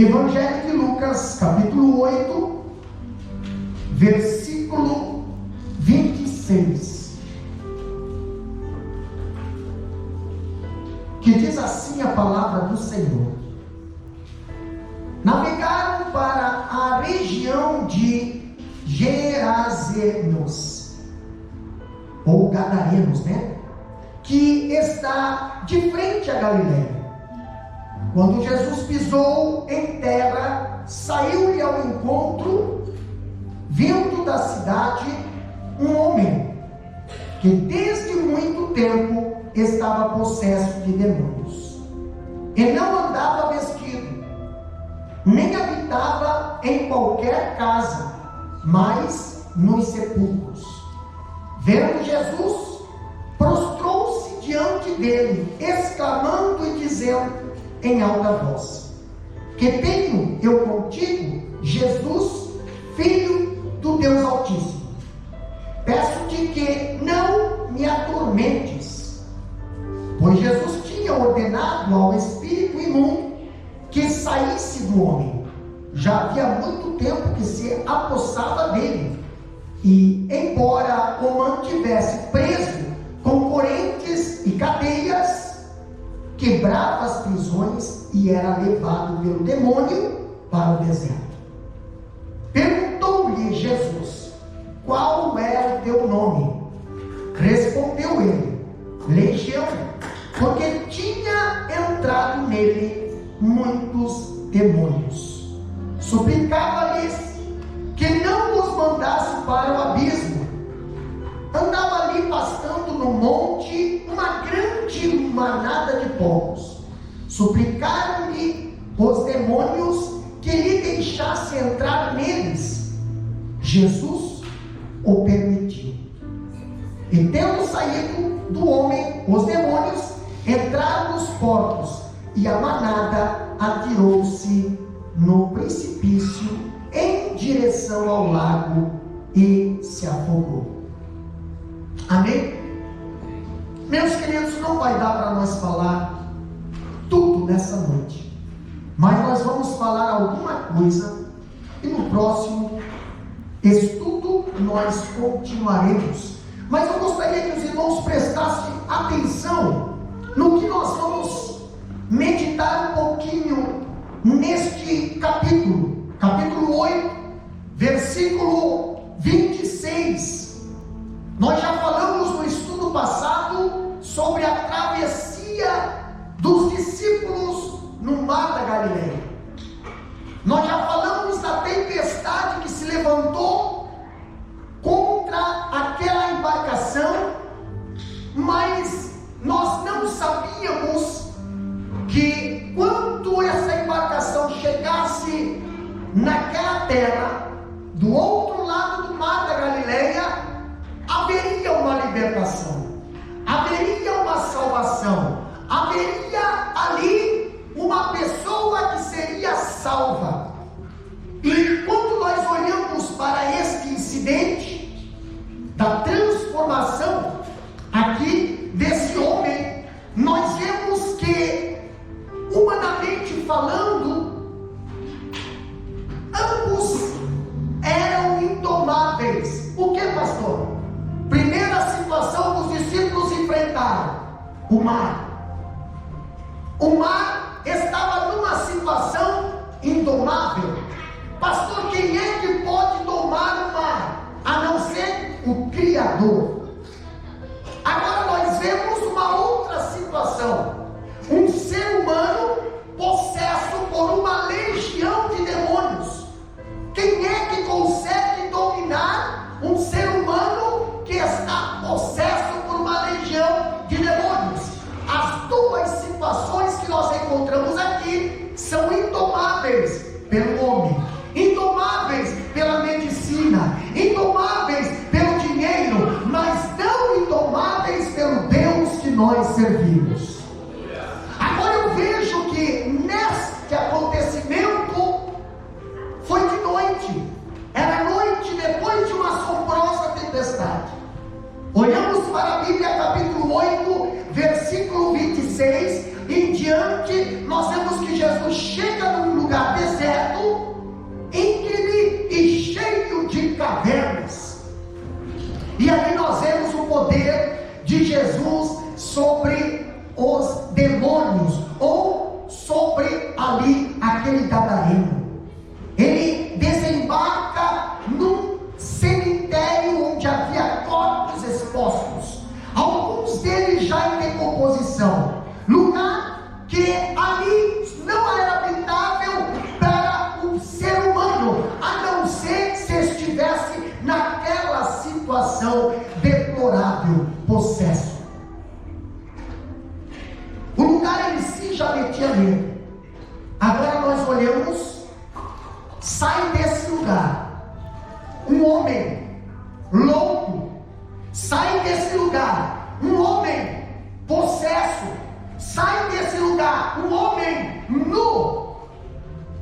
Evangelho de Lucas, capítulo 8, versículo 26, que diz assim a palavra do Senhor: navegaram para a região de Gerazenos, ou Gadarenos, que está de frente a Galileia. Quando Jesus pisou em terra, saiu-lhe ao encontro, vindo da cidade, um homem que desde muito tempo estava possesso de demônios, e não andava vestido, nem habitava em qualquer casa, mas nos sepulcros. Vendo Jesus, prostrou-se diante dele, exclamando e dizendo em alta voz: que tenho eu contigo, Jesus, Filho do Deus Altíssimo? Peço-te que não me atormentes. Pois Jesus tinha ordenado ao espírito imundo que saísse do homem. Já havia muito tempo que se apossava dele, e embora o mantivesse preso com correntes e cadeias, quebrava as prisões e era levado pelo demônio para o deserto. Perguntou-lhe Jesus: qual é o teu nome? Respondeu ele: Legião, porque tinha entrado nele muitos demônios. Suplicava-lhes que não os mandasse para o abismo. Andava ali pastando no monte uma grande manada de porcos. Suplicaram-lhe os demônios que lhe deixasse entrar neles. Jesus o permitiu. E tendo saído do homem os demônios, entraram nos porcos, e a manada atirou-se no precipício em direção ao lago e se afogou. Amém? Meus queridos, não vai dar para nós falar tudo nessa noite, mas nós vamos falar alguma coisa, e no próximo estudo nós continuaremos. Mas eu gostaria que os irmãos prestassem atenção no que nós vamos meditar um pouquinho neste capítulo 8, versículo 26. Nós já falamos no estudo passado sobre a travessia dos discípulos no mar da Galileia. Nós já falamos da tempestade que se levantou contra aquela embarcação, mas nós não sabíamos que quando essa embarcação chegasse naquela terra, do outro lado do mar da Galileia, haveria uma libertação, haveria uma salvação, haveria ali uma pessoa que seria salva. E quando nós olhamos para este incidente da transformação aqui desse homem, nós vemos que, humanamente falando, ambos eram indomáveis. O que, pastor? Primeira situação que os discípulos enfrentaram: o mar. O mar estava numa situação indomável. Pastor, quem é que pode domar o mar, a não ser o Criador? Agora nós vemos uma outra situação: um ser humano possesso por uma legião de demônios. Quem é que consegue dominar um ser humano que está possesso por uma legião de demônios? As duas situações que nós encontramos aqui são indomáveis pelo homem, indomáveis pela medicina, indomáveis pelo dinheiro, mas não indomáveis pelo Deus que nós servimos. Agora eu vejo que neste acontecimento foi de noite, era noite depois de uma assombrosa tempestade. Olhamos para a Bíblia, capítulo 8, versículo 26 em diante, nós vemos que Jesus chega num lugar deserto, E ali nós vemos o poder de Jesus sobre os demônios, ou sobre ali aquele gadareno. Ele desembarca num cemitério onde havia corpos expostos, alguns deles já em decomposição, lugar que ali não era habitável para um ser humano, a não ser se estivesse naquela situação deplorável, possesso. O lugar em si já metia medo. Agora nós olhamos, sai desse lugar um homem louco, sai desse lugar um homem possesso, sai desse lugar um homem nu,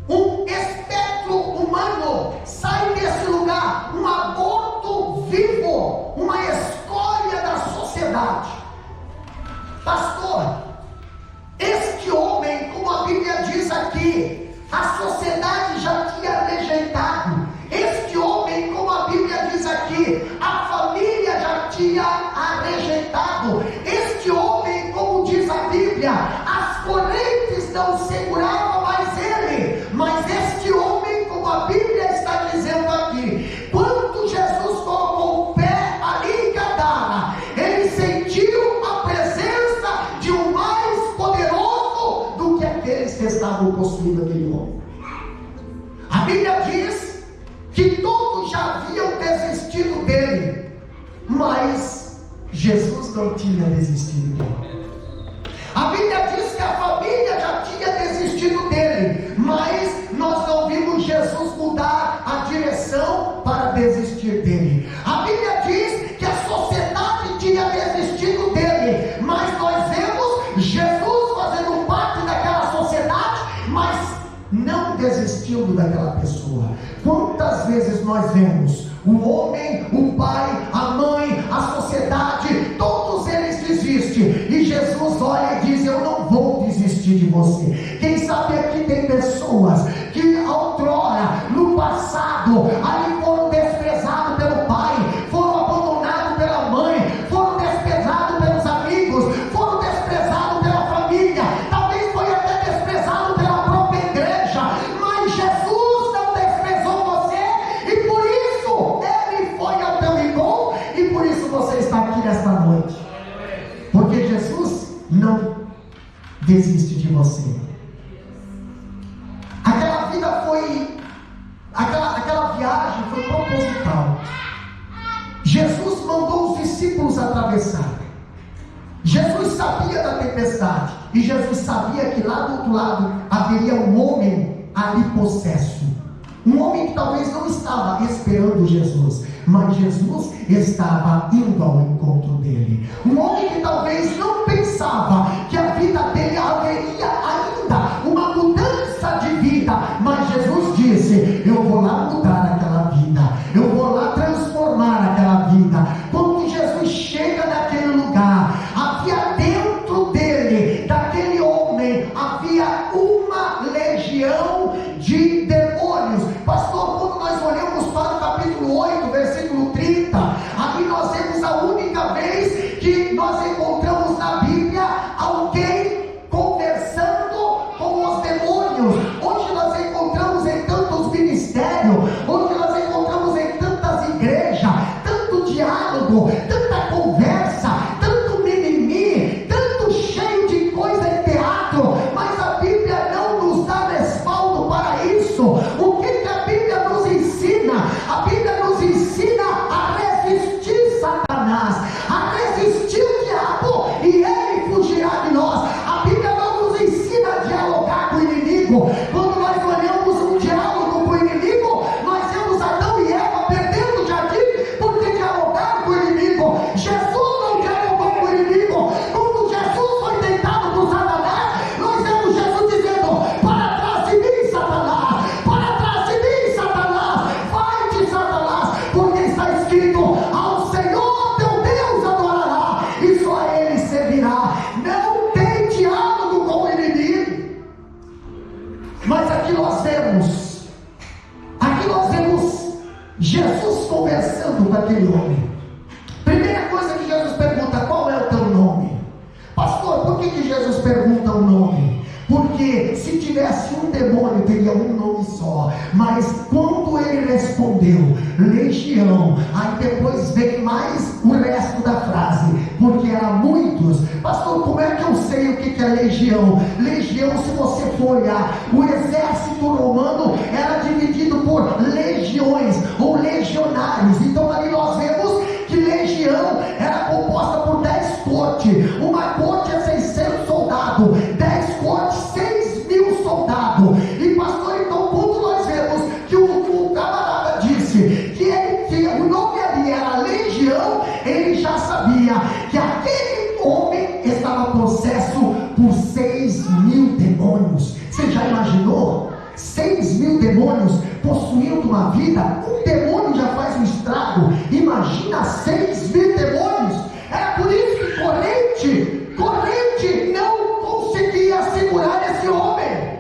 um espectro humano, sai desse lugar um aborto vivo, uma escória da sociedade. Pastor, este homem, como a Bíblia diz aqui, a sociedade já tinha rejeitado. Este homem, como a Bíblia diz aqui, a família já tinha rejeitado. Este homem, como diz a Bíblia, as correntes não seguravam mais ele. Mas este homem, como a Bíblia está dizendo aqui, quando Jesus colocou o pé ali em Gadara, ele sentiu a presença de um mais poderoso do que aqueles que estavam possuindo aquele homem. A Bíblia diz que todos já haviam desistido dele, mas Jesus não tinha desistido dele. A Bíblia diz que a família já tinha desistido dele, mas nós não vimos Jesus mudar a direção para desistir dele. A Bíblia diz que a sociedade tinha desistido dele, mas nós vemos Jesus fazendo parte daquela sociedade, mas não desistindo daquela pessoa. Quantas vezes nós vemos o homem, o pai, a mãe, a sociedade, todos eles desistem, e Jesus olha e diz: eu não vou desistir de você. Quem sabe aqui tem pessoas que outrora, no passado, ali foram desprezados pelo pai, foram abandonados pela mãe, foram desprezados pelos amigos, foram desprezados pela família, talvez foi até desprezado pela própria igreja, mas Jesus não desprezou você, e por isso ele foi ao teu encontro, e por isso você está aqui nesta noite, porque Jesus não desiste de você. Aquela vida foi, aquela viagem foi proposital. Jesus mandou os discípulos atravessar. Jesus sabia da tempestade, e Jesus sabia que lá do outro lado haveria um homem ali possesso, um homem que talvez não estava esperando Jesus, mas Jesus estava indo ao encontro dele. Um homem que talvez não pensava que a vida dele haveria ainda uma mudança de vida, mas Jesus disse: eu vou lá mudar aquela vida, eu vou lá transformar aquela vida. Quando Jesus chega naquele lugar, havia dentro dele, daquele homem, havia uma legião de demônios. Pastor, quando nós olhamos para o capítulo 8, versículo 30, ali nós vemos a única vez que nós encontramos na Bíblia alguém conversando com os demônios. Hoje nós encontramos em tantos ministérios, hoje nós encontramos em tantas igrejas, tanto diálogo, tanta conversa, tanto mimimi, tanto cheio de coisa em teatro, mas a Bíblia não nos dá respaldo para isso. O que a Bíblia nos ensina? A Bíblia nos ensina a resistir Satanás, a resistir o diabo, e ele fugirá de nós. A Bíblia não nos ensina a dialogar com o inimigo. Quando nós olhamos um diálogo com o inimigo, nós vemos Adão e Eva perdendo o jardim porque dialogaram com o inimigo. Jesus não dialogou com o inimigo. Quando Jesus foi tentado por Satanás, nós vemos Jesus dizendo: para trás de mim, Satanás, para trás de mim, Satanás, vai-te, Satanás, porque está escrito: ao Senhor teu Deus adorará, e só a ele servirá. Não tem diálogo com o inimigo. Mas aqui nós vemos Jesus conversando com aquele homem. coisa que Jesus pergunta: qual é o teu nome? Pastor, por que Jesus pergunta o nome? Porque se tivesse um demônio, teria um nome só. Mas quando ele respondeu legião, aí depois vem mais o resto da frase, porque eram muitos. Pastor, como é que eu sei o que é legião? Legião, se você for olhar, o exército romano era dividido por legiões ou legionários. Então ali nós vemos que legião era composta por 10 cortes. Uma corte é 600 soldados, 10 cortes, 6.000 soldados. E pastor, então quando nós vemos que o camarada disse que o nome ali era legião, ele já sabia que aquele homem estava possesso por 6.000 demônios. Você já imaginou? 6.000 demônios possuindo uma vida? Um demônio já faz um estrago, imagina 6.000 demônios. Era por isso que corrente não conseguia segurar esse homem.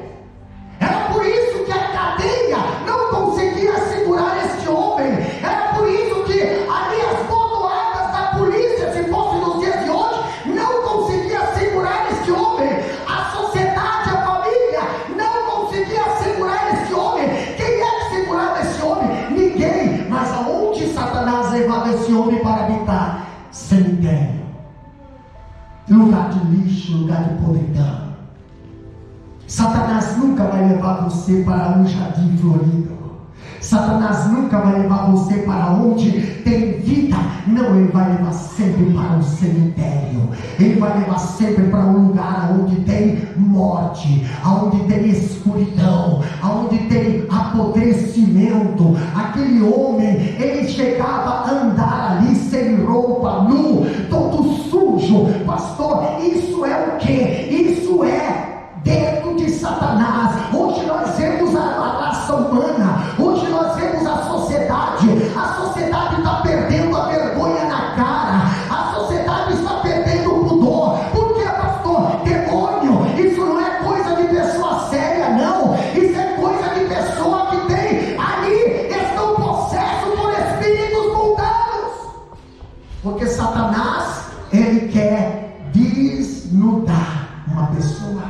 Era por isso que a cadeia não conseguia segurar este homem. Era por isso que ali as motoadas da polícia, se fosse nos dias de hoje, não conseguia segurar este homem. A sociedade, a família não conseguia segurar este homem. Quem é que segurava esse homem? Ninguém. Mas aonde Satanás levava esse homem para habitar? Cemitério, lugar de lixo, lugar de podridão. Satanás nunca vai levar você para um jardim florido. Satanás nunca vai levar você para onde tem vida. Não, ele vai levar sempre para um cemitério. Ele vai levar sempre para um lugar onde tem morte, onde tem escuridão, onde tem apodrecimento. Aquele homem, ele chegava a andar ali sem roupa, nu, todo sujo. Pastor, isso é o que? Isso é dentro de Satanás. Hoje nós vemos a raça humana, hoje nós vemos a sociedade está perdendo a vergonha na cara, a sociedade está perdendo o pudor. Por que, pastor? Demônio, isso não é coisa de pessoa séria, não. Isso é coisa de pessoa que tem ali, estão possessos por espíritos mundanos. Porque Satanás, ele quer desnudar uma pessoa.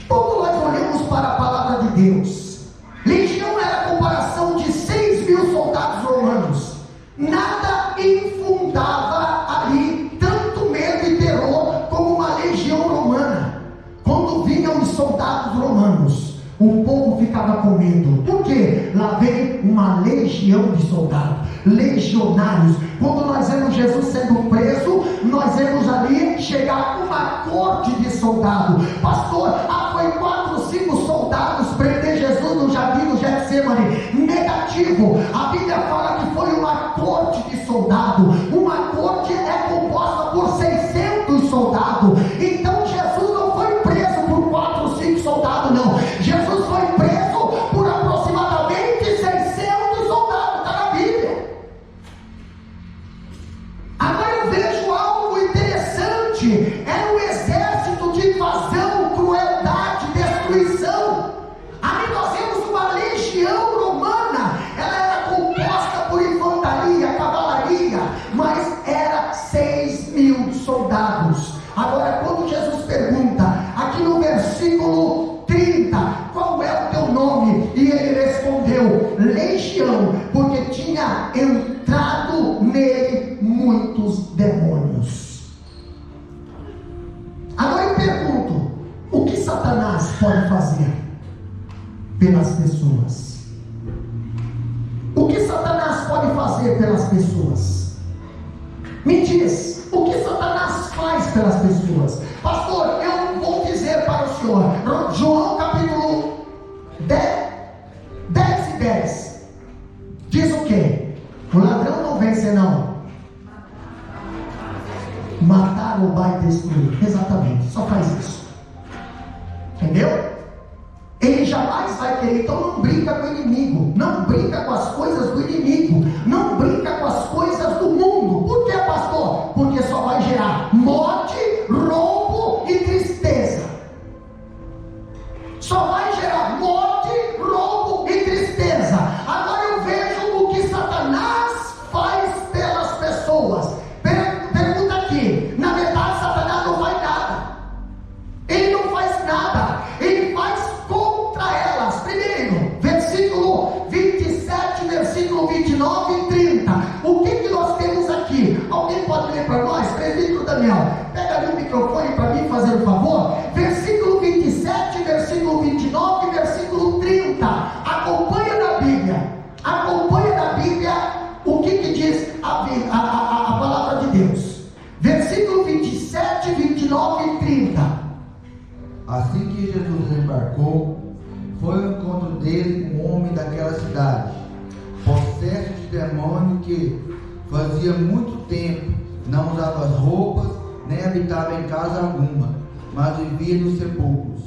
Quando nós olhamos para a palavra de Deus, legião era a comparação de 6.000 soldados romanos. Nada infundava ali tanto medo e terror como uma legião romana. Quando vinham os soldados romanos, o povo ficava com medo. Por quê? Lá vem uma legião de soldados, legionários. Quando nós vemos Jesus sendo preso, nós vemos ali chegar uma corte de soldados. Pastor, foi 4, 5 soldados prender Jesus no jardim do Getsemane. Negativo. A Bíblia fala que foi uma corte de soldados. Uma corte é composta por 600 soldados. Então Jesus não foi preso por 4, 5 soldados, não. Jesus foi preso por aproximadamente 600 soldados. Está na Bíblia. Agora eu vejo algo interessante. Era um exército de invasão, crueldade, destruição. Ali nós vemos uma legião romana. Ela era composta por infantaria, cavalaria, mas era 6.000 soldados. Agora quando Jesus pergunta aqui no versículo 30, qual é o teu nome? E ele respondeu, legião, porque tinha entrado nele muitos demônios. Agora eu pergunto, o que Satanás pode fazer pelas pessoas? O que Satanás pode fazer pelas pessoas? Me diz, o que Satanás faz pelas pessoas? Pastor, eu vou dizer para o senhor, João capítulo 10 e 10 diz o que? O ladrão não vem senão matar, roubar e destruir. Exatamente, só faz isso. Entendeu? Ele jamais vai querer. Então não brinca com o inimigo, não brinca com as coisas do inimigo, não brinca com as coisas do mundo. Por que, pastor? Porque só vai gerar morte, roubo e tristeza. Só vai gerar morte, roubo e tristeza. Agora eu vejo o que Satanás faz pelas pessoas. 29 e 30. O que nós temos aqui? Alguém pode ler para nós? Presbítero Daniel, pega ali o microfone para mim, fazer um favor. Versículo 27, versículo 29 e versículo 30. Acompanha na Bíblia. Acompanha na Bíblia o que diz a palavra de Deus. Versículo 27, 29 e 30. Assim que Jesus embarcou, foi ao encontro dele um homem daquela cidade, possesso de demônio, que fazia muito tempo não usava roupas, nem habitava em casa alguma, mas vivia nos sepulcros.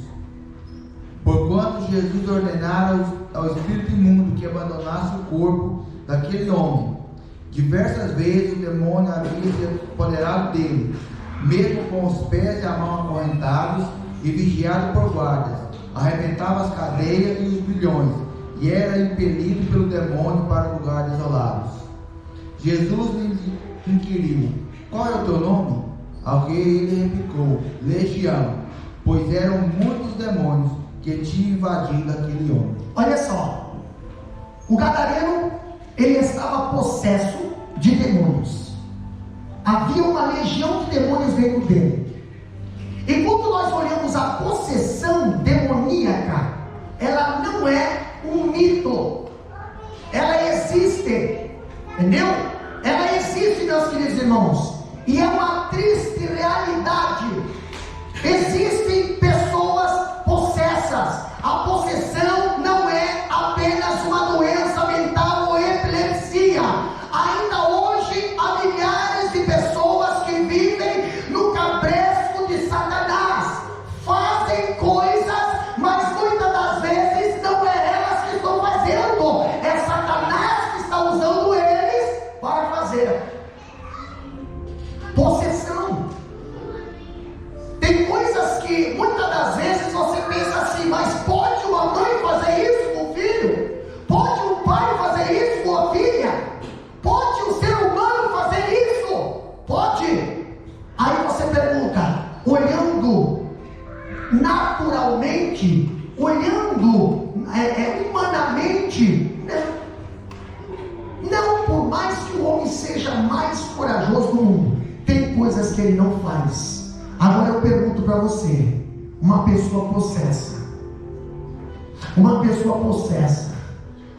Porquanto Jesus ordenara ao espírito imundo que abandonasse o corpo daquele homem. Diversas vezes o demônio havia se apoderado dele, mesmo com os pés e a mão acorrentados e vigiado por guardas. Arrebentava as cadeias e os grilhões, e era impelido pelo demônio para lugares desolados. Jesus lhe inquiriu: qual é o teu nome? Ao que ele replicou: Legião, pois eram muitos demônios que tinham invadido aquele homem. Olha só, o gadareno, ele estava possesso de demônios. Havia uma legião de demônios dentro dele. E quando nós olhamos a possessão demoníaca, ela não é um mito, ela existe, entendeu? Ela existe, meus queridos irmãos, e é uma triste realidade. Existem pessoas possessas. A possessão não é apenas uma doença mental ou epilepsia. Ainda hoje há milhares de pessoas que vivem no cabresto de Satanás, fazem coisas, mas muitas das vezes não é elas que estão fazendo, é Satanás que está usando eles para fazer. Possessão. Tem coisas que muitas das vezes você pensa assim: mas pode uma mãe fazer isso com o filho? Pode um pai fazer isso com a filha? Pode um ser humano fazer isso? Pode? Aí você pergunta, olhando naturalmente, olhando humanamente, não, por mais que o homem seja mais corajoso do mundo, tem coisas que ele não faz. Agora eu pergunto para você, uma pessoa possessa,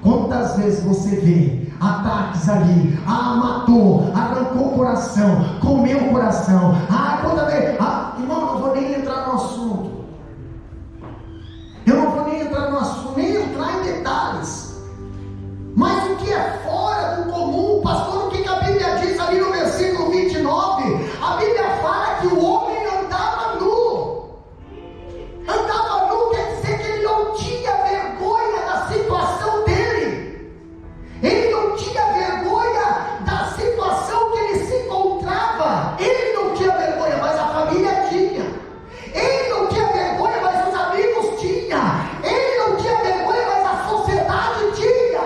quantas vezes você vê ataques ali? Matou, arrancou o coração, comeu o coração. Quanta vez? Irmão, não vou nem entrar no assunto. Eu não vou nem entrar no assunto, nem entrar em detalhes. Mas o que é fora do comum, pastor, o que a Bíblia diz ali no versículo 29? A Bíblia fala que o homem andava nu. Andava nu quer dizer que ele não tinha vergonha da situação dele. Ele não tinha vergonha da situação que ele se encontrava. Ele não tinha vergonha, mas a família tinha. Ele não tinha vergonha, mas os amigos tinham. Ele não tinha vergonha, mas a sociedade tinha.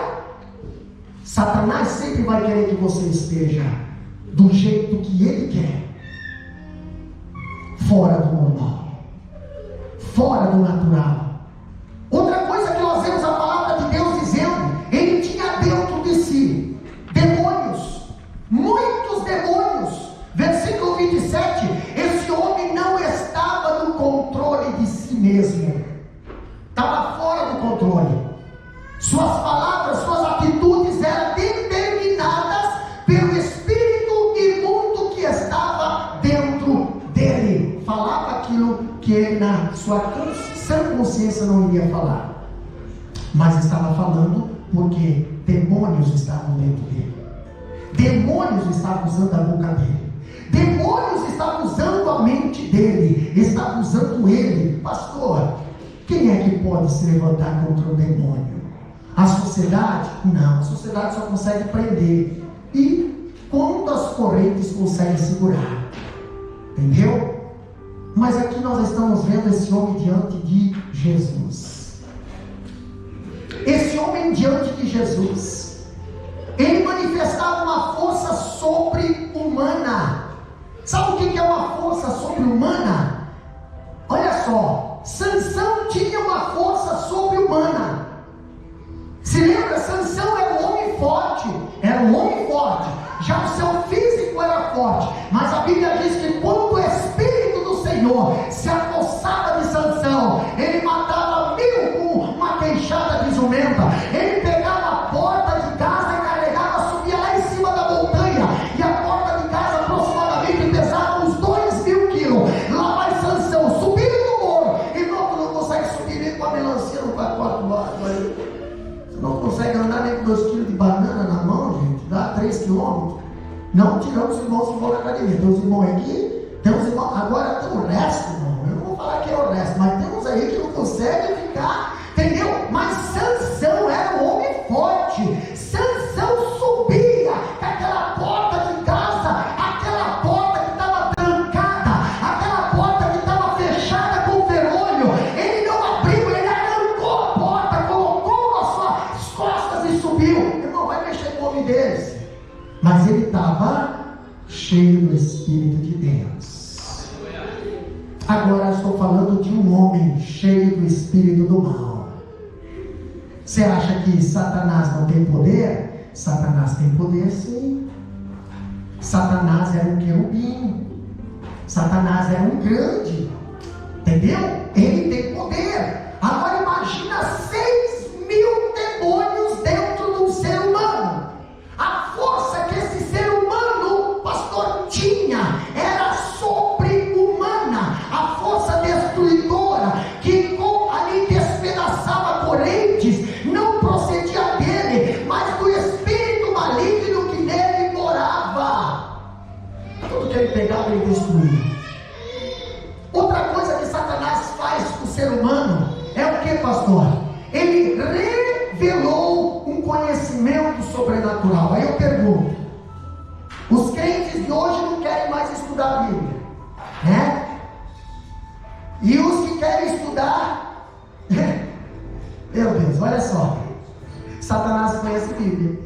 Satanás sempre vai querer que você esteja do jeito que ele quer, fora do normal, fora do natural. Outra coisa que nós vemos a palavra de Deus dizendo, ele tinha dentro de si demônios, muitos demônios. Versículo 27, esse homem não estava no controle de si mesmo, estava fora do controle. Suas palavras, suas atitudes eram determinadas pelo espírito imundo que estava dentro dele. Falava aquilo que ele, na sua sã consciência, não iria falar, mas estava falando porque demônios estavam dentro dele. Demônios estavam usando a boca dele. Demônios estavam usando a mente dele. Estavam usando ele. Pastor, quem é que pode se levantar contra o demônio? A sociedade? Não, a sociedade só consegue prender. E quantas correntes consegue segurar? Entendeu? Mas aqui nós estamos vendo esse homem diante de Jesus. Esse homem diante de Jesus, ele manifestava uma força sobre-humana. Sabe o que é uma força sobre-humana? Olha só, Sansão tinha uma força sobre-humana. Se lembra, Sansão era um homem forte, era um homem forte, já o seu físico era forte, mas a Bíblia diz que quando o Espírito do Senhor se apossava de Sansão, ele matava 1000 com uma queixada de jumenta. Ele pegava a porta de casa e carregava, subia lá em cima da montanha, e a porta de casa aproximadamente pesava uns 2000 quilos. Lá vai Sansão subindo no morro, e não consegue subir nem com a melancia no pacote do lado aí. Você não consegue andar nem com 2 quilos de banana na mão, gente, dá 3 quilômetros. Não tirando os irmãos que vão na academia. Tem uns irmãos aqui, tem uns irmãos. Agora tem o resto, irmão. Eu não vou falar que é o resto, mas tem uns aí que não conseguem ficar, entendeu? Mas Sansão era um homem forte. Sansão subia com aquela porta de casa, aquela porta que estava trancada, aquela porta que estava fechada com ferrolho. Ele não abriu, ele arrancou a porta, colocou nas suas costas e subiu. Irmão, vai mexer com o homem deles. Mas ele estava cheio do Espírito de Deus. Agora estou falando de um homem cheio do Espírito do mal. Você acha que Satanás não tem poder? Satanás tem poder, sim. Satanás era um querubim. Satanás era um grande. Entendeu? Ele tem poder. Agora imagina 6.000 demônios dentro de um ser humano. A força que esse ser humano, pastor, tinha era sobre-humana. A força destruidora que ali despedaçava correntes não procedia dele, mas do espírito maligno que nele morava. Tudo que ele pegava, ele destruía. Outra coisa que Satanás faz com o ser humano é o que, pastor? Ele revelou um conhecimento sobrenatural. Aí eu pergunto: os crentes de hoje não querem mais estudar a Bíblia, né? E os que querem estudar, meu Deus, olha só, Satanás conhece a Bíblia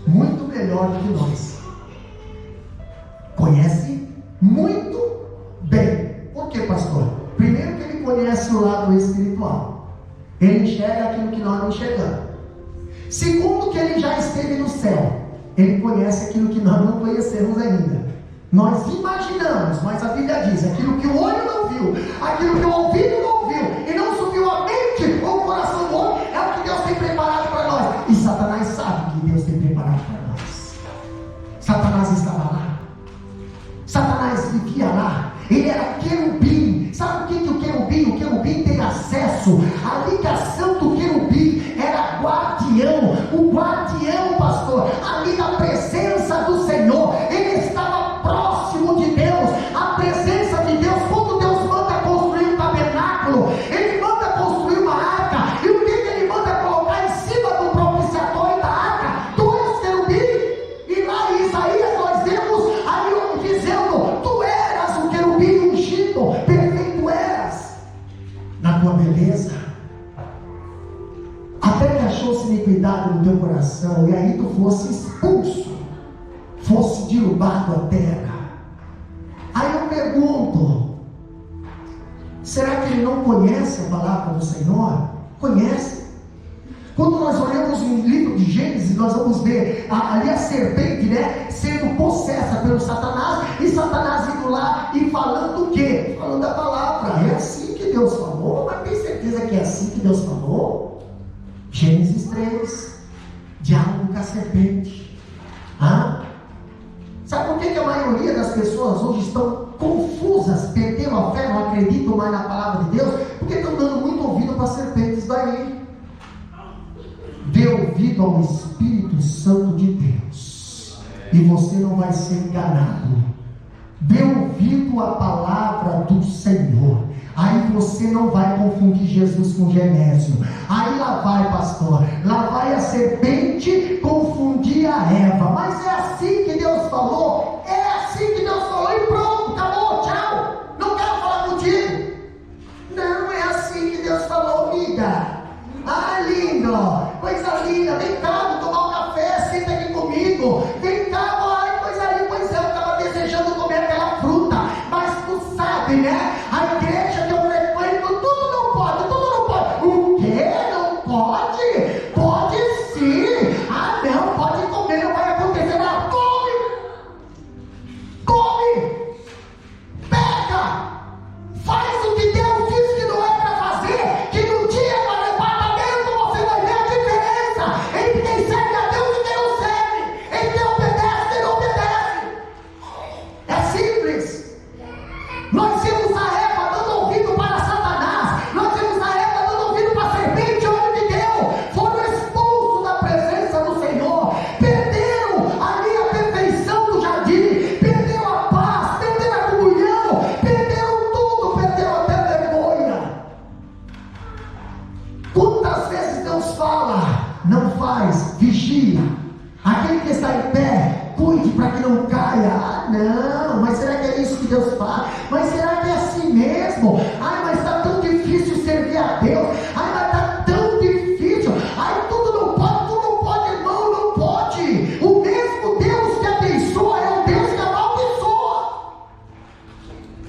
muito melhor do que nós. Conhece muito bem. Por que, pastor? Primeiro que ele conhece o lado espiritual. Ele enxerga aquilo que nós não enxergamos. Segundo que ele já esteve no céu. Ele conhece aquilo que nós não conhecemos ainda. Nós imaginamos, mas a Bíblia diz: aquilo que o olho não viu, aquilo que o ouvido não ouviu, e não subiu a mente ou o coração do homem, é o que Deus tem preparado para nós. E Satanás sabe que Deus tem preparado para nós. Satanás estava lá. Satanás vivia lá. Ele era querubim. Sabe o que o querubim? O querubim tem acesso. A ligação do querubim era guardião. O guardião, pastor, ali na presença do Senhor, ele estava próximo de Deus. A presença de Deus, quando Deus manda construir um tabernáculo, ele manda construir uma arca. E o que ele manda colocar em cima do propiciatório da arca? 2 querubins. E lá em Isaías nós vemos ali dizendo: tu eras o querubim ungido, perfeito eras na tua beleza, até que achou-se iniquidade no teu coração, e aí tu fosse expulso, fosse derrubado à terra. Aí eu pergunto: será que ele não conhece a palavra do Senhor? Conhece. Quando nós olhamos no livro de Gênesis, nós vamos ver ali a serpente, né, sendo possessa pelo Satanás, e Satanás indo lá e falando o quê? Falando a palavra. É assim que Deus falou? Mas tem certeza que é assim que Deus falou? Gênesis 3, diálogo com a serpente. Sabe por que a maioria das pessoas hoje estão confusas, perderam a fé, não acreditam mais na palavra de Deus? Porque estão dando muito ouvido para serpentes daí. Dê ouvido ao Espírito Santo de Deus, e você não vai ser enganado. Dê ouvido à palavra do Senhor. Aí você não vai confundir Jesus com Genésio. Aí lá vai, pastor, lá vai a serpente confundir a Eva. Mas é assim que Deus falou? É assim que Deus falou e pronto, acabou, tchau. Não quero falar contigo. Não é assim que Deus falou, amiga. Lindo, coisa linda. Vem cá, vou tomar um café, senta aqui comigo. Vem cá, ai, coisa linda. Pois é, eu estava desejando comer aquela fruta. Mas tu sabe, né? A igreja que eu frequento, tudo não pode, tudo não pode. O quê? Não pode? Pode sim. Não, pode para que não caia. Ah, não, mas será que é isso que Deus faz? Mas será que é assim mesmo? Ai, mas está tão difícil servir a Deus. Ai, mas está tão difícil. Ai, tudo não pode, irmão, não pode. O mesmo Deus que abençoa é o Deus que amaldiçoa.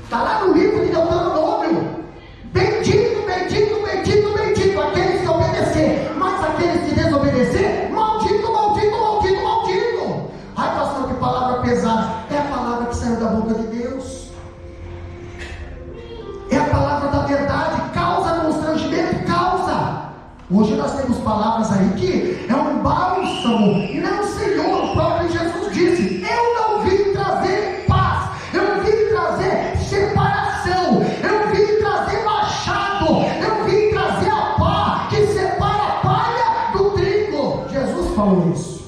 Está lá no livro de Deuteronômio. Bendito, bendito, bendito, bendito aqueles que obedecer, mas aqueles que desobedecer, maldito, maldito, maldito, maldito. Ai, pastor, que palavra pesada. É a palavra que saiu da boca de Deus, é a palavra da verdade. Causa constrangimento, causa. Hoje nós temos palavras aí que é um bálsamo. Não, Senhor, o próprio Jesus disse: eu não vim trazer paz, eu vim trazer separação, eu vim trazer machado, eu vim trazer a pá que separa a palha do trigo. Jesus falou isso.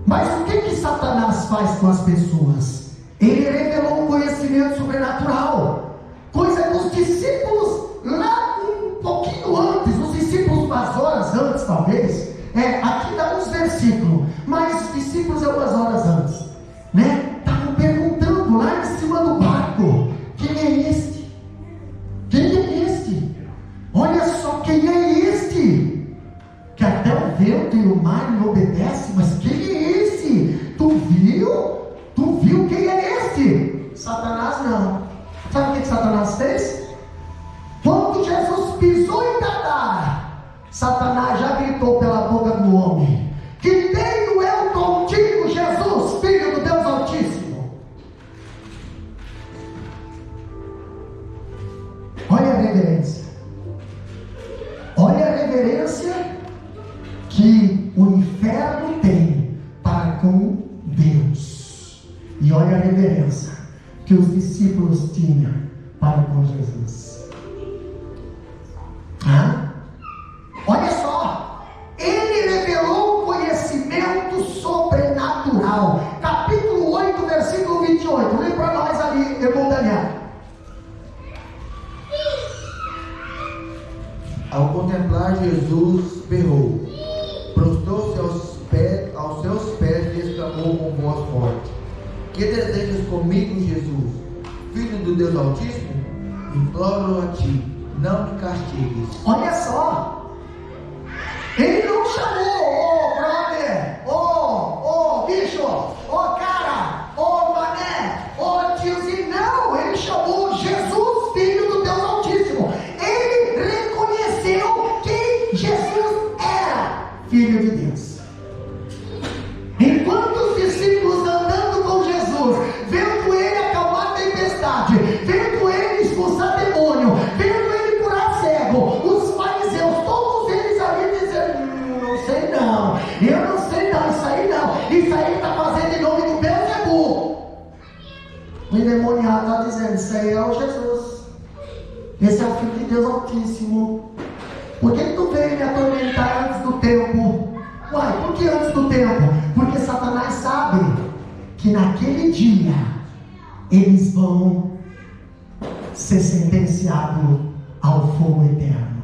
Mas o que Satanás faz com as pessoas? Ele revelou um conhecimento sobrenatural, coisa que os discípulos lá um pouquinho antes, os discípulos umas horas antes talvez, aqui dá uns versículos, mas os discípulos umas horas antes, né? Estavam perguntando lá em cima do barco: quem é este? Quem é este? Olha só, quem é este? Que até o vento e o mar lhe obedecem. Mas quem é esse? Tu viu? Tu viu quem é este? Satanás não. Sabe o que Satanás fez? Quando Jesus pisou em Gadara, Satanás já gritou pela boca do homem: que tenho eu contigo, Jesus, Filho do Deus Altíssimo. Olha a reverência. Olha a reverência que o inferno tem para com Deus. E olha a reverência que os discípulos tinham para com Jesus. Olha só, ele revelou um conhecimento sobrenatural. Capítulo 8, versículo 28. Lê para nós ali, irmão Daniel. Ao contemplar Jesus, berrou, prostrou-se aos seus pés e exclamou com voz forte: que desejas comigo, Jesus, Filho do Deus Altíssimo? Imploro a ti, não me castigues. Olha só, ele não chamou, brother, bicho, cara, mané, tiozinho, não, ele chamou Jesus, Filho do Deus Altíssimo. Ele reconheceu que Jesus era Filho de Deus. Enquanto os discípulos andando com Jesus, vendo ele acalmar a tempestade, vendo ele expulsar demônio, vendo ele curar cego, os fariseus, todos eles ali dizendo: não sei não, eu não sei não, isso aí está fazendo em nome do Beelzebub. O endemoniado está dizendo: isso aí é o Jesus, esse é o Filho de Deus Altíssimo. Por que tu veio me atormentar antes do tempo? Uai, por que antes do tempo? Porque Satanás sabe que naquele dia eles vão ser sentenciados ao fogo eterno.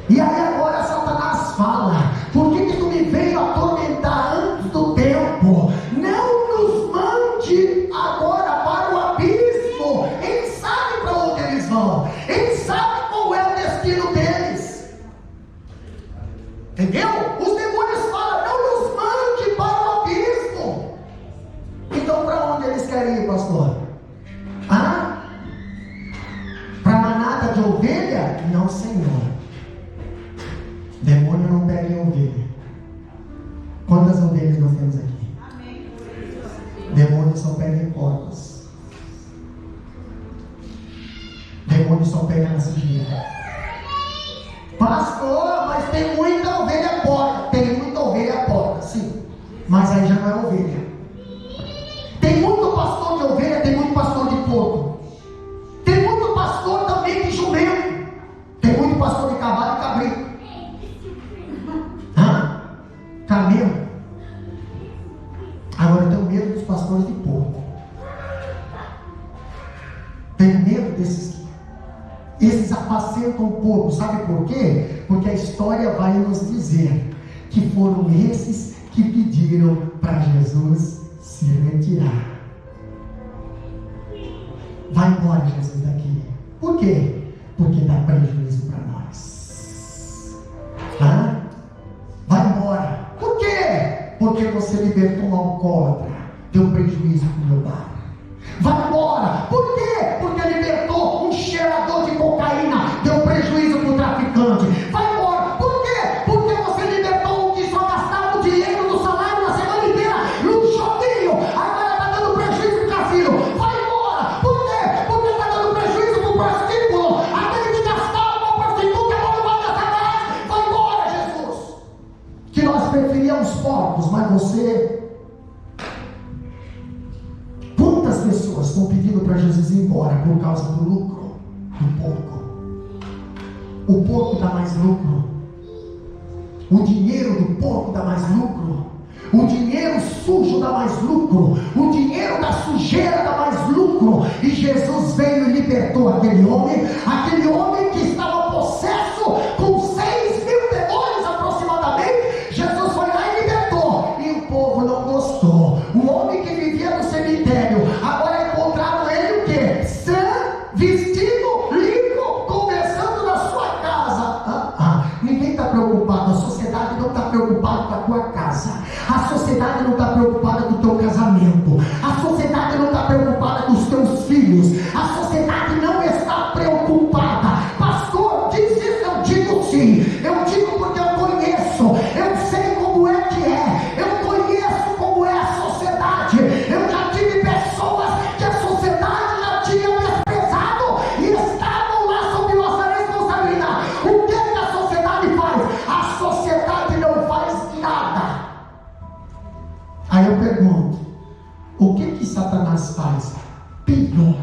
E aí agora Satanás fala: por que tu me veio atormentar antes do tempo? Não nos mande agora para o abismo. Ele sabe para onde eles vão, ele sabe qual é o destino deles. Entendeu? Os demônios falam: não nos mande para o abismo. Então para onde eles querem ir, pastor? Para manada de ovelha? Não, Senhor. Demônio não pega em ovelha. Quantas ovelhas nós temos aqui? Amém. Demônio só pega em porcos. Demônio só pega na sujeira. Pastor, mas tem muita ovelha porca. Tem muita ovelha porca, sim, mas aí já não é ovelha. Tem muito pastor de ovelha, tem muito pastor de porco. Tem muito pastor também de jumento. Tem muito pastor de cavalo e cabrito. Camelo. Agora eu tenho medo dos pastores de porco. Tenho medo desses. Esses apacentam o porco. Sabe por quê? Porque a história vai nos dizer que foram esses que pediram para Jesus se retirar. Vai embora, Jesus, daqui. Por quê? Porque dá prejuízo para nós. Vai embora. Por quê? Porque você libertou um alcoólatra, deu prejuízo para o meu bar. Vai embora. Por quê? Porque libertou um cheirador de cocaína, deu prejuízo para o traficante. Vai embora. Por quê? Porque você libertou um que só gastava o dinheiro do salário na semana inteira no joguinho, agora está dando prejuízo para o cassino. Vai embora. Por quê? Porque está dando prejuízo para o prostíbulo, aquele que gastava com a prostituta, agora não vai gastar mais. Vai embora, Jesus. Que nós preferíamos porcos, mas você... Quantas pessoas estão pedindo para Jesus ir embora por causa do lucro do porco? O porco dá mais lucro. O dinheiro do porco dá mais lucro. O dinheiro sujo dá mais lucro. O dinheiro da sujeira dá mais lucro. E Jesus veio e libertou aquele homem que estava possesso com 6.000 demônios aproximadamente. Jesus foi lá e libertou. E o povo não gostou. O homem que vivia no cemitério, agora encontraram ele o quê? Sã, vestido, limpo, conversando na sua casa. Ninguém está preocupado. A sociedade não está preocupada com a tua casa. A sociedade não está preocupada com o teu casamento. A sociedade não está preocupada com os teus filhos. A sociedade não está preocupada. Pastor, diz isso. Eu digo sim. Eu digo porque eu conheço. Eu sei como é que é. Eu conheço como é a sociedade. Eu já tive pessoas que a sociedade já tinha desprezado e estavam lá sob nossa responsabilidade. O que a sociedade faz? A sociedade não faz nada. Aí eu pergunto, o que Satanás faz? Pior.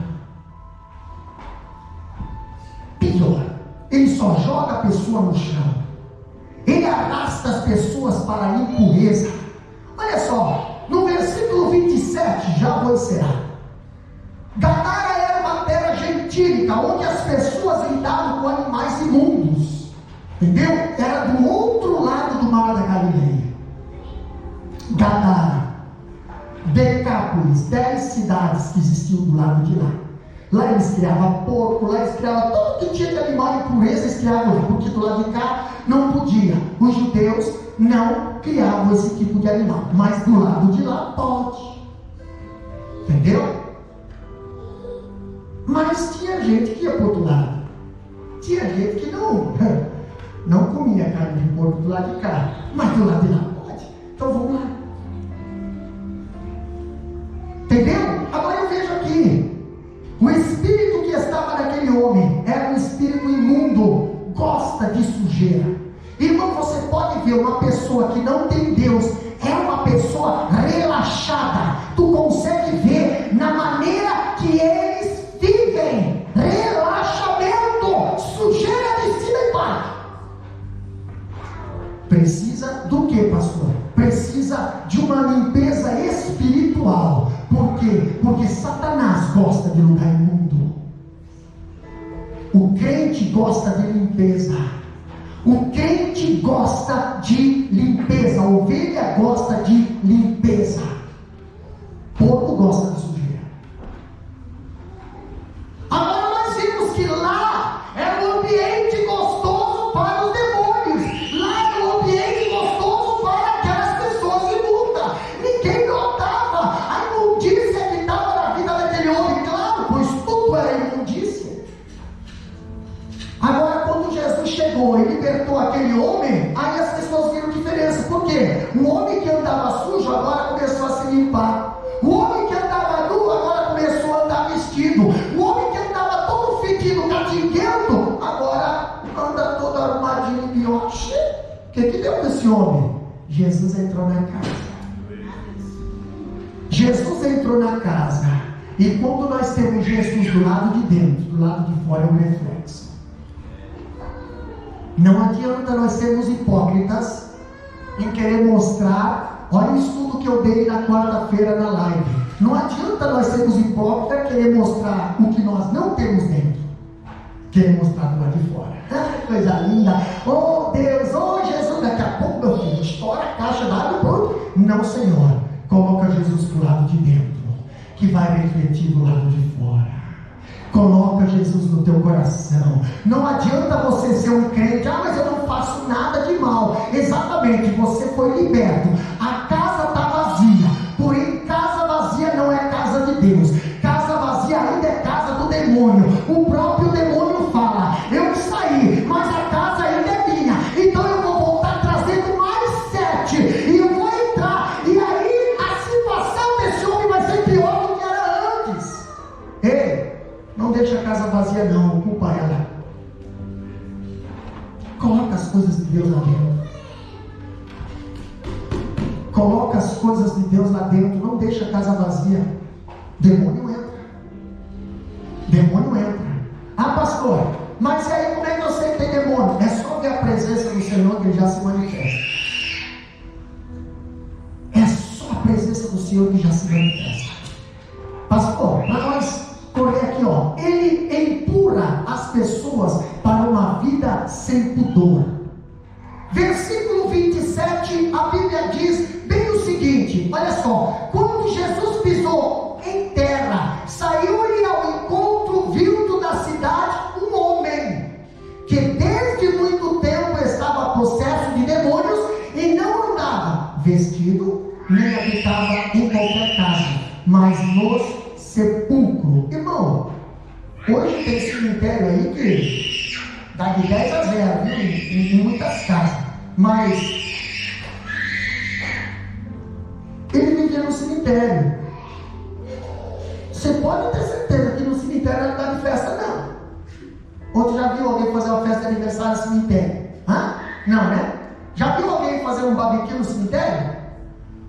Ele só joga a pessoa no chão. Ele arrasta as pessoas para a impureza. Olha só, no versículo 27, já vou encerrar. Gadara era uma terra gentílica, onde as pessoas lidavam com animais imundos. Entendeu? Era do outro lado do mar da Galileia. Gadara, Decápolis, 10 cidades que existiam do lado de lá. Lá eles criavam porco, lá eles criavam tudo que tinha de animal impureza, eles criavam, porque do lado de cá não podia. Os judeus não criavam esse tipo de animal, mas do lado de lá pode. Entendeu? Mas tinha gente que ia para o outro lado. Tinha gente que não comia carne de porco do lado de cá, mas do lado de lá pode. Então vamos lá. Entendeu? Agora eu vejo aqui. O espírito que estava naquele homem era um espírito imundo, gosta de sujeira. Irmão, você pode ver uma pessoa que não tem Deus, é uma pessoa relaxada. Tu consegue ver na maneira que eles vivem. Relaxamento, sujeira de cima e baixo. Precisa do que, pastor? Precisa de uma limpeza espiritual. Por quê? Porque Satanás gosta de lugar imundo. O crente gosta de limpeza. O crente gosta de limpeza. A ovelha gosta de limpeza. Porco gosta de sujeira. Agora nós vimos que lá era um ambiente gostoso para os demônios. Lá era um ambiente gostoso para aquelas pessoas imundas. Ninguém notava a imundícia que estava na vida daquele homem. Claro, pois tudo era imundícia. Agora, quando Jesus chegou e libertou aquele homem, aí as pessoas viram diferença. Por quê? O homem que andava sujo agora começou a se limpar. O homem que andava nu agora começou a andar vestido. O homem que andava todo fedido, catinguento, agora anda todo arrumadinho e bioche. O que deu para esse homem? Jesus entrou na casa. Jesus entrou na casa. E quando nós temos Jesus do lado de dentro, do lado de fora é um reflexo. Não adianta nós sermos hipócritas em querer mostrar, olha o estudo que eu dei na quarta-feira na live. Não adianta nós sermos hipócritas em querer mostrar o que nós não temos dentro. queremos estar do lado de fora. Ah, coisa linda. Oh Deus, oh Jesus, daqui a pouco, meu filho, estoura a caixa d'água, pronto. Não, Senhor, coloca Jesus pro lado de dentro, que vai refletir do lado de fora. Coloca Jesus no teu coração. Não adianta você ser um crente, mas eu não faço nada de mal. Exatamente, você foi liberto. A casa está vazia, porém casa vazia não é casa de Deus. Casa vazia ainda é casa do demônio. O próprio demônio fala: eu saí, mas a casa ainda é minha, então eu vou voltar trazendo mais 7, e eu vou entrar, e aí a situação desse homem vai ser pior do que era antes. Ei, não deixa a casa vazia não, ocupa ela. Coloca as coisas de Deus lá dentro. Coloca as coisas de Deus lá dentro. Não deixa a casa vazia. Demônio entra. Demônio entra. Ah, pastor, mas e aí como é que eu sei que tem demônio? É só ver a presença do Senhor que ele já se manifesta. É só a presença do Senhor que já se manifesta. Pastor, para nós correr aqui, ó, ele empurra as pessoas para uma vida sem pudor. Versículo 27, a Bíblia diz bem o seguinte: olha só, quando Jesus pisou em terra, saiu-lhe ao encontro, vindo da cidade um homem que desde muito tempo estava possesso de demônios e não andava vestido, nem habitava em qualquer casa, mas nos sepulcro. Irmão, hoje tem cemitério aí que dá de 10 a 0, viu? Em muitas casas, mas ele vivia no cemitério. Você pode ter certeza que no cemitério não está de festa, não. Ou tu já viu alguém fazer uma festa de aniversário no cemitério? Hã? Não, né? Já viu alguém fazer um barbecue no cemitério?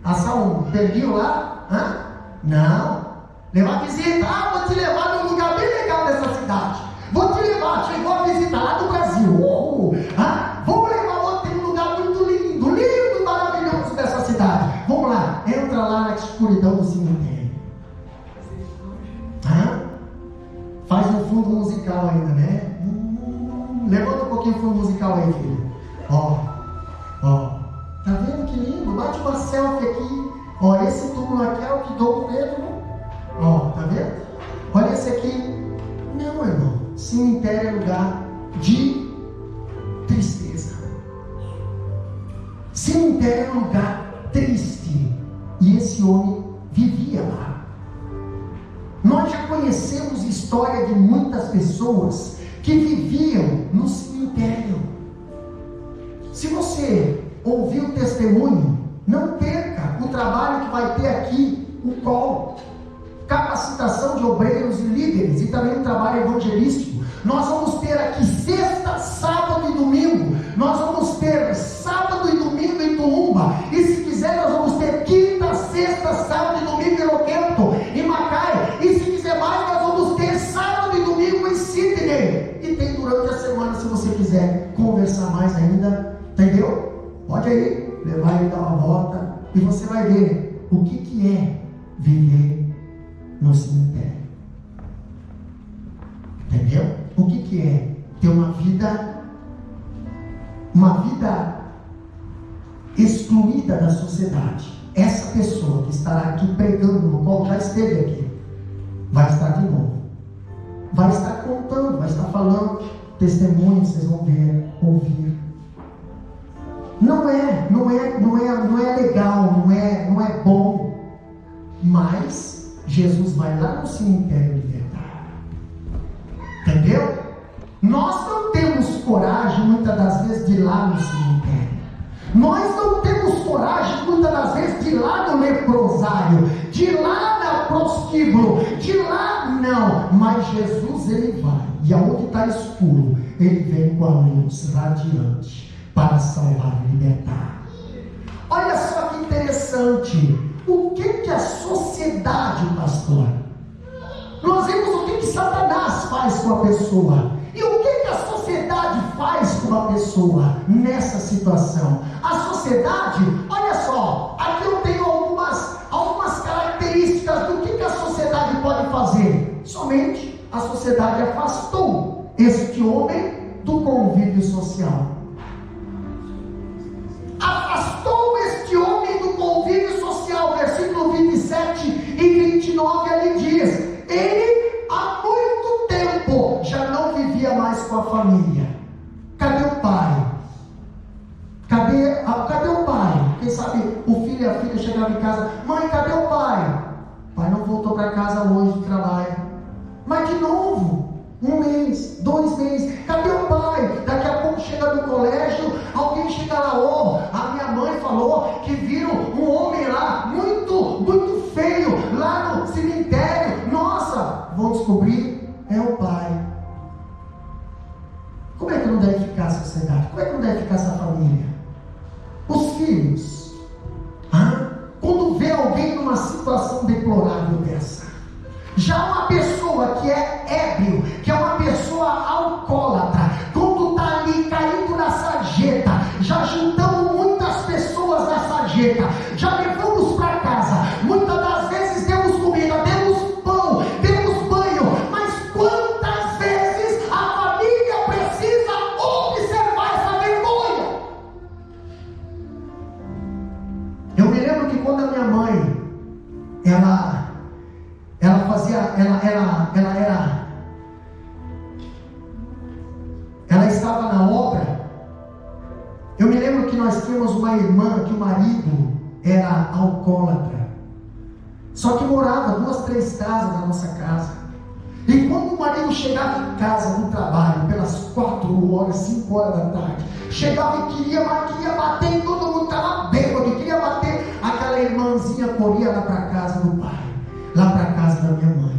Assar um pernil lá? Hã? Não. Levar visita. Ah, vou te levar num lugar bem legal dessa cidade. Vou te levar, chegou a visita lá do Brasil. Vou levar outro, tem um lugar muito lindo, lindo, maravilhoso dessa cidade. Vamos lá, entra lá na escuridão do cemitério. Faz um fundo musical ainda, né? Levanta um pouquinho o fundo musical aí, filho. Ó. Tá vendo que lindo? Bate uma selfie aqui. Ó, esse túmulo aqui é o que Dom Pedro. Ó, tá vendo? Olha esse aqui. Não, irmão. Cemitério é lugar de tristeza. Cemitério é lugar triste. E esse homem vivia lá. Nós já conhecemos história de muitas pessoas que viviam no cemitério. Se você ouvir o testemunho, não perca o trabalho que vai ter aqui, o COL, capacitação de obreiros e líderes, e também um trabalho evangelístico. Nós vamos ter aqui sexta, sábado e domingo. Nós vamos ter sábado e domingo em Tuumba, e se quiser nós vamos ter quinta, sexta, sábado e domingo em Loquento, em Macai, e se quiser mais nós vamos ter sábado e domingo em Sydney, e tem durante a semana se você quiser conversar mais ainda, entendeu? Pode aí, levar ele dar uma volta, e você vai ver o que é viver no cemitério. Entendeu? O que é ter uma vida excluída da sociedade. Essa pessoa que estará aqui pregando no qual já esteve aqui, vai estar de novo, vai estar contando, vai estar falando testemunhos, vocês vão ver, ouvir. Não é legal, não é bom, mas Jesus vai lá no cemitério libertar. Entendeu? Nós não temos coragem muitas das vezes de ir lá no cemitério. Nós não temos coragem muitas das vezes de ir lá no leprosário, de ir lá na prostíbulo, de ir lá, não. Mas Jesus, ele vai, e aonde está escuro, ele vem com a luz radiante para salvar e libertar. Olha só que interessante. O que a sociedade, pastor? Nós vemos o que Satanás faz com a pessoa. E o que a sociedade faz com a pessoa nessa situação? A sociedade, olha só, aqui eu tenho algumas características do que a sociedade pode fazer. Somente a sociedade afastou este homem do convívio social. Afastou este homem do convívio social. Versículo 27 e 29 ali diz: ele há muito tempo já não vivia mais com a família. Cadê o pai? Cadê o pai? Quem sabe o filho e a filha chegavam em casa: mãe, cadê o pai? O pai não voltou para casa hoje do trabalho. Mas de novo, 1 mês, 2 meses, cadê o pai? Daqui a pouco chega no colégio, alguém chega lá: a minha mãe falou que viram um homem lá, muito feio, lá no cemitério. Nossa, vão descobrir, é o pai. Como é que não deve ficar a sociedade? Como é que não deve ficar essa família? Os filhos, quando vê alguém numa situação deplorável dessa, já uma pessoa que é ébrio, que é uma pessoa alcoólatra, quando está ali caindo na sarjeta, já juntamos muitas pessoas na sarjeta, já levamos para casa, muitas das vezes demos comida, demos pão, demos banho, mas quantas vezes a família precisa observar essa vergonha? Eu me lembro que quando a minha mãe, ela estava na obra. Eu me lembro que nós tínhamos uma irmã que o marido era alcoólatra, só que morava 2, 3 casas na nossa casa. E quando o marido chegava em casa do trabalho pelas 4 horas, 5 horas da tarde, chegava e queria bater em todo mundo, estava bêbado, queria bater, aquela irmãzinha corria lá para casa do pai, lá para casa da minha mãe.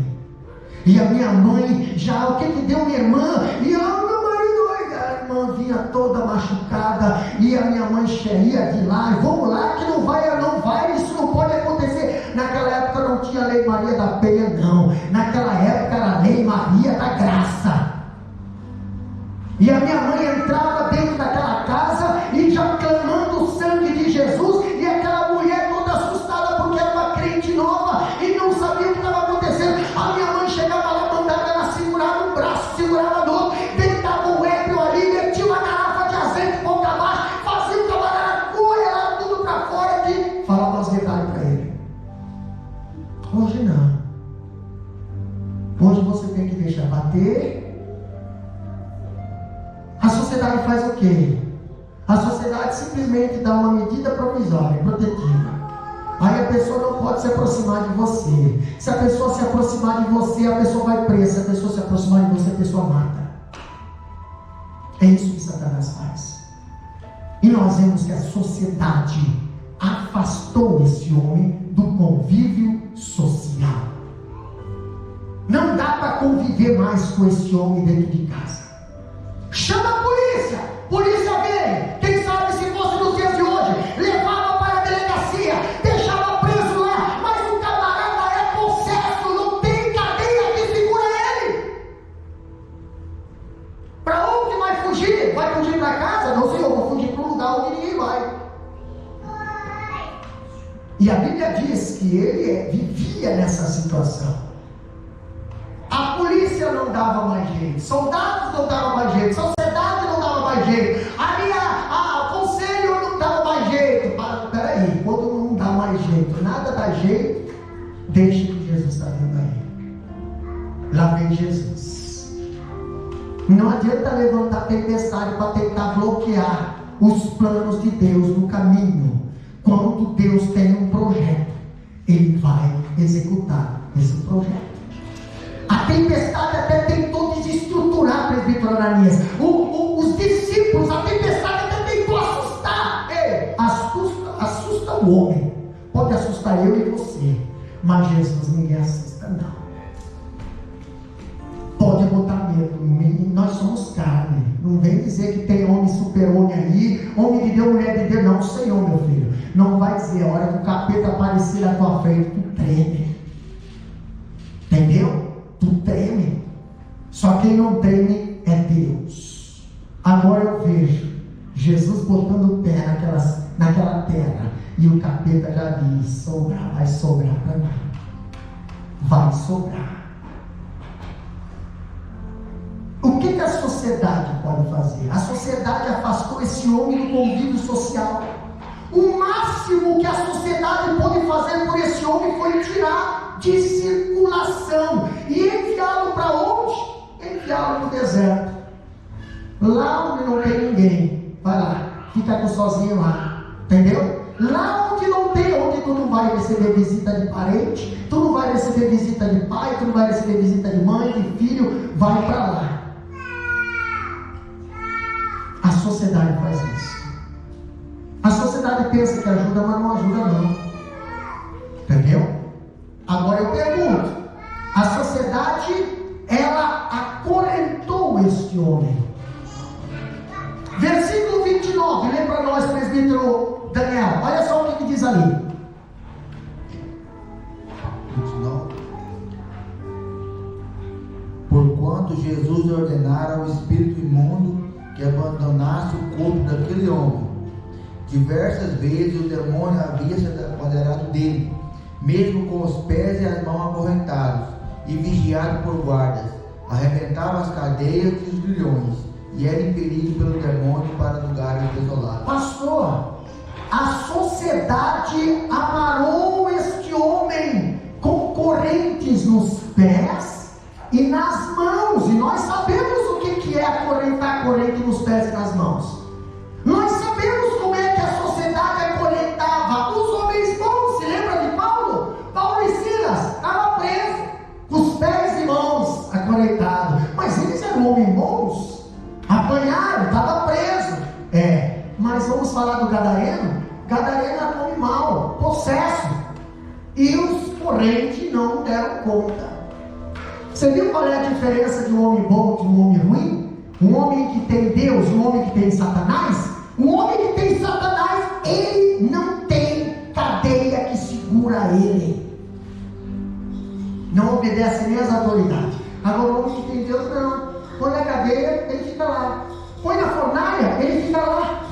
E a minha mãe já, o que deu minha irmã? E meu marido, a irmã vinha toda machucada, e a minha mãe ia de lá, vamos lá que não vai, isso não pode acontecer. Naquela época não tinha Lei Maria da Penha, não. Naquela época era a Lei Maria da Graça. E a minha mãe entrava dentro daquela casa e já clamando o sangue de Jesus, e aquela mulher toda assustada porque era uma crente nova e não sabia o que estava acontecendo. A minha mãe chegava lá, mandava ela segurar um braço, segurava no outro, deitava o ébrio ali, metia uma garrafa de azeite boca abaixo, fazia o camarada, coia lá tudo para fora e falava os detalhes para ele. Hoje não. Hoje você tem que deixar bater. A sociedade faz o quê? A sociedade simplesmente dá uma medida provisória, protetiva. Aí a pessoa não pode se aproximar de você. Se a pessoa se aproximar de você, a pessoa vai presa. Se a pessoa se aproximar de você, a pessoa mata. É isso que Satanás faz. E nós vemos que a sociedade afastou esse homem do convívio social. Não dá para conviver mais com esse homem dentro de casa. Chama a polícia! Polícia vem! Quem sabe se fosse nos dias de hoje, levava para a delegacia, deixava preso lá, mas o camarada é possesso, não tem cadeia que segura ele. Para onde vai fugir? Vai fugir para casa? Não, senhor, vou fugir para um lugar onde ninguém vai. E a Bíblia diz que ele vivia nessa situação. A polícia não dava mais jeito, soldados não davam mais jeito, sociedade não dava mais jeito, o conselho não dava mais jeito. Peraí, quando não dá mais jeito, nada dá jeito, deixa que Jesus está vindo aí. Lá vem Jesus. Não adianta levantar tempestade para tentar bloquear os planos de Deus no caminho. Quando Deus tem um projeto, Ele vai executar esse projeto. A tempestade até tentou desestruturar, presbítero Ananias. Os discípulos, a tempestade até tentou assustar. Assusta o homem. Pode assustar eu e você, mas Jesus ninguém assusta, não. Pode botar medo. Nós somos carne. Não vem dizer que tem homem, super-homem aí, homem de Deus, mulher de Deus. Não, Senhor, meu filho. Não vai dizer, a hora que o capeta aparecer na tua frente, tu treme. Entendeu? Tu treme. Só quem não treme é Deus. Agora eu vejo Jesus botando o pé naquela terra, e o capeta já diz: vai sobrar para mim. Vai sobrar. O que a sociedade pode fazer? A sociedade afastou esse homem do convívio social. O máximo que a sociedade pode fazer por esse homem foi tirar de circulação e enviá-lo para onde? Enviá-lo no deserto. Lá onde não tem ninguém, vai lá, fica sozinho lá, entendeu? Lá onde não tem, onde tu não vai receber visita de parente, tu não vai receber visita de pai, tu não vai receber visita de mãe, de filho, vai para lá. A sociedade faz isso. A sociedade pensa que ajuda, mas não ajuda não. Entendeu? Agora eu pergunto, a sociedade, ela acorrentou este homem. Versículo 29, lê para nós, presbítero Daniel, olha só o que diz ali. 29. Porquanto Jesus ordenara ao espírito imundo que abandonasse o corpo daquele homem. Diversas vezes o demônio havia se apoderado dele, mesmo com os pés e as mãos acorrentados, e vigiado por guardas, arrebentava as cadeias e os grilhões, e era impelido pelo demônio para lugares desolados. Pastor, a sociedade amarrou este homem com correntes nos pés e nas mãos, e nós sabemos o que é acorrentar corrente nos pés e nas mãos. Nós sabemos como é que a sociedade acorrentava os homens bons. Se lembra de Paulo? Paulo e Silas estavam presos, com os pés e mãos acorrentados, mas eles eram homens bons, apanharam, estavam presos. Mas vamos falar do Gadareno. Gadareno era um homem mau, possesso, e os correntes não deram conta. Você viu qual é a diferença de um homem bom e de um homem ruim? Um homem que tem Deus e um homem que tem Satanás? Um homem que tem Satanás, ele não tem cadeia que segura ele. Não obedece nem às autoridades. Agora o homem que tem Deus, não. Põe na cadeia, ele fica lá. Põe na fornalha, ele fica lá.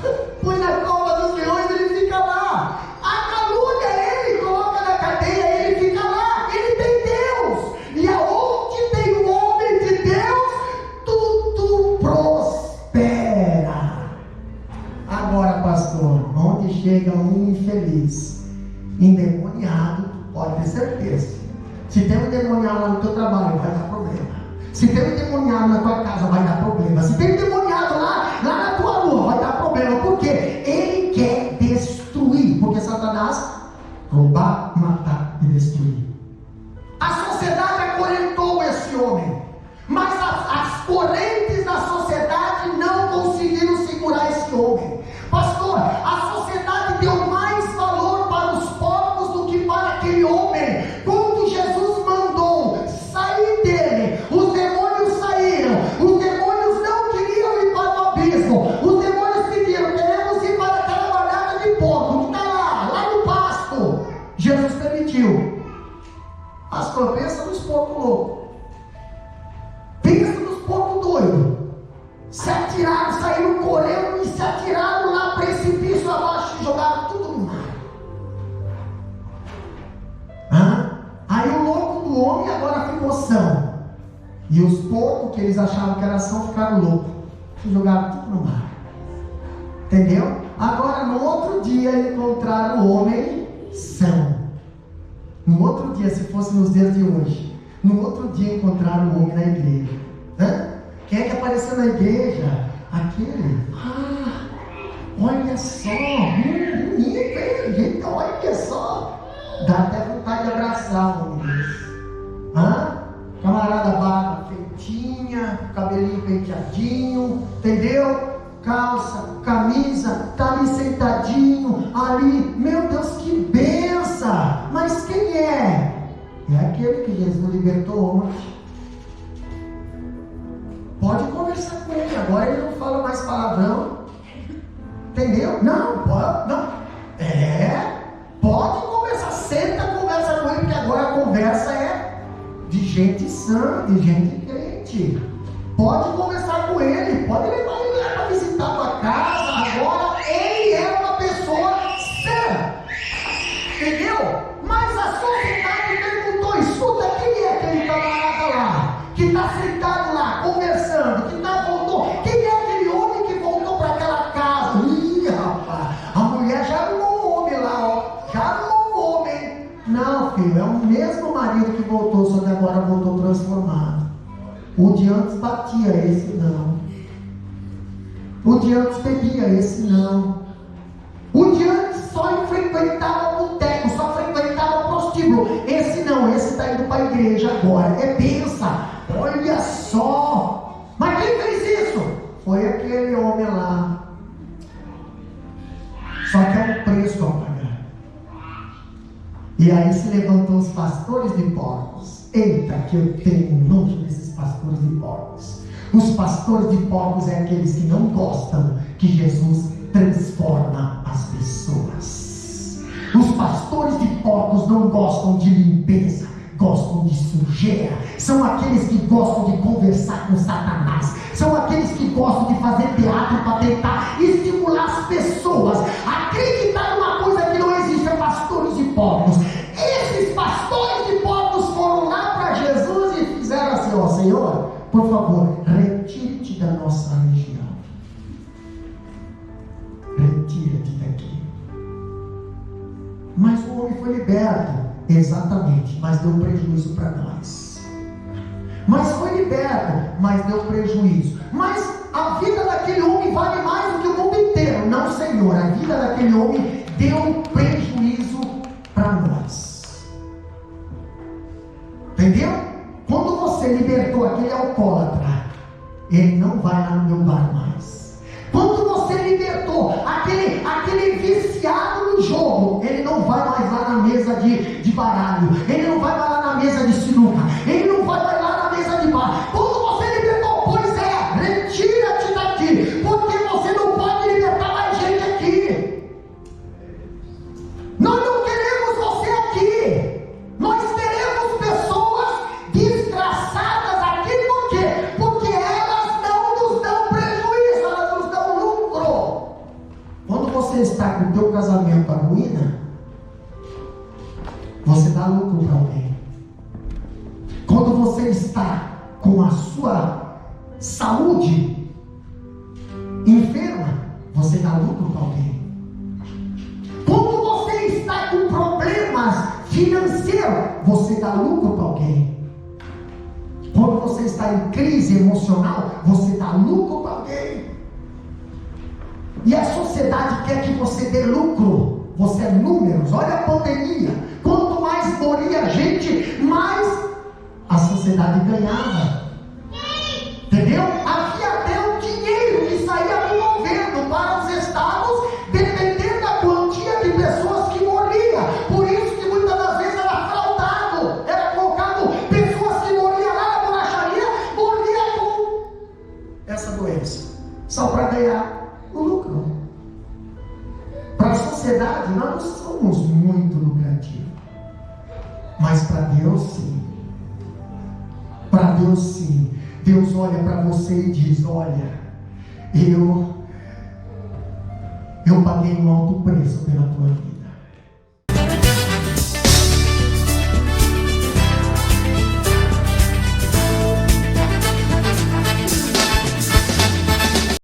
Põe na cova dos leões, ele fica lá. A calúnia, ele coloca na cadeia, ele fica lá. Ele tem Deus. E aonde tem o homem de Deus, tudo prospera. Agora, pastor, onde chega um infeliz, endemoniado, pode ter certeza. Se tem um endemoniado lá no teu trabalho, vai dar problema. Se tem um endemoniado na tua casa, vai dar problema. Se tem um endemoniado lá na tua rua, vai dar problema. Por quê? Ele quer destruir. Porque Satanás roubar, matar e destruir. A sociedade acorrentou esse homem. Mas as correntes da sociedade não conseguiram segurar esse homem. Pastor, a sociedade deu mais valor para os povos do que para aquele homem. Quando Jesus mandou sair dele, os demônios saíram. Os demônios não queriam ir para o abismo. Os demônios pediram: queremos ir para aquela manada de porco que está lá no pasto. Jesus permitiu. Pastor, pensa nos porcos loucos. Pensa nos porcos doidos. Se atiraram, saíram correndo e se atiraram lá, precipício abaixo, e jogaram tudo no mar. Aí o louco do homem agora ficou são. E os poucos que eles achavam que era são ficaram loucos e jogaram tudo no mar. Entendeu? Agora no outro dia encontraram o homem são. No outro dia, se fosse nos dias de hoje, no outro dia encontraram o homem na igreja. Quem é que apareceu na igreja? Aquele. Olha só, bonito, hein, gente? Olha só. Dá até vontade de abraçar o homem desse. Camarada barba feitinha, cabelinho penteadinho, entendeu? Calça, camisa, tá ali sentadinho, ali. Meu Deus, que benção! Mas quem é? É aquele que Jesus libertou ontem. Pode conversar com ele, agora ele não fala mais palavrão. Entendeu? Não, pode, não. Pode conversar, senta, conversa com ele, porque agora a conversa é de gente sã, de gente crente. Pode conversar com ele, pode levar ele para visitar a tua casa. Agora ele é uma pessoa sã. Entendeu? Mas a sociedade perguntou: escuta, quem é aquele camarada lá? Que está sentado lá, conversando, que está filho, é o mesmo marido que voltou, só que agora voltou transformado. O de antes batia, esse não. O de antes bebia, esse não. O de antes só frequentava boteco, só frequentava prostíbulo. Esse não, esse está indo para a igreja agora. É benção. Olha só. Mas quem fez isso? Foi aquele homem lá. Só que é um preço a pagar. E aí se levantou os pastores de porcos. Eita, que eu tenho nojo desses pastores de porcos. Os pastores de porcos é aqueles que não gostam que Jesus transforma as pessoas. Os pastores de porcos não gostam de limpeza, gostam de sujeira. São aqueles que gostam de conversar com Satanás. São aqueles que gostam de fazer teatro para tentar estimular as pessoas a acreditar numa coisa que não existe. É pastores de porcos. Esses pastores de porcos foram lá para Jesus e fizeram assim: ó, Senhor, por favor, retire-te da nossa região. Retira-te daqui. Mas o homem foi liberto. Exatamente, mas deu prejuízo para nós. Mas foi liberto, mas deu prejuízo. Mas a vida daquele homem vale mais do que o mundo inteiro. Não, Senhor, a vida daquele homem deu prejuízo para nós. Entendeu? Quando você libertou aquele alcoólatra, ele não vai lá no meu bar mais. Quando você libertou aquele viciado no jogo, ele não vai mais lá na mesa de baralho, ele não vai mais lá na mesa de sinuca, ele não vai mais lá na mesa de bar. Quando você libertou, pois é, retira-te daqui, porque você não pode libertar mais gente aqui. Nós não queremos você aqui. Nós teremos pessoas desgraçadas aqui, por quê? Porque elas não nos dão prejuízo, elas nos dão lucro. Quando você está com o teu casamento à ruína, você dá lucro para alguém. Quando você está com a sua saúde enferma, você dá lucro para alguém. Quando você está com problemas financeiros, você dá lucro para alguém. Quando você está em crise emocional, você dá lucro para alguém. E a sociedade quer que você dê lucro. Você é números. Olha a pandemia. Quanto mais moria gente, mais a sociedade ganhava. Entendeu? Havia até um dinheiro que saía do governo para os estados, dependendo da quantia de pessoas que morriam. Por isso que muitas das vezes era fraudado. Era colocado pessoas que morriam lá na borracharia, morriam com essa doença, só para ganhar o lucro. Para a sociedade, nós não somos muito lucrativos. Mas para Deus, sim. Para Deus, sim. Deus olha para você e diz: olha, eu paguei um alto preço pela tua vida.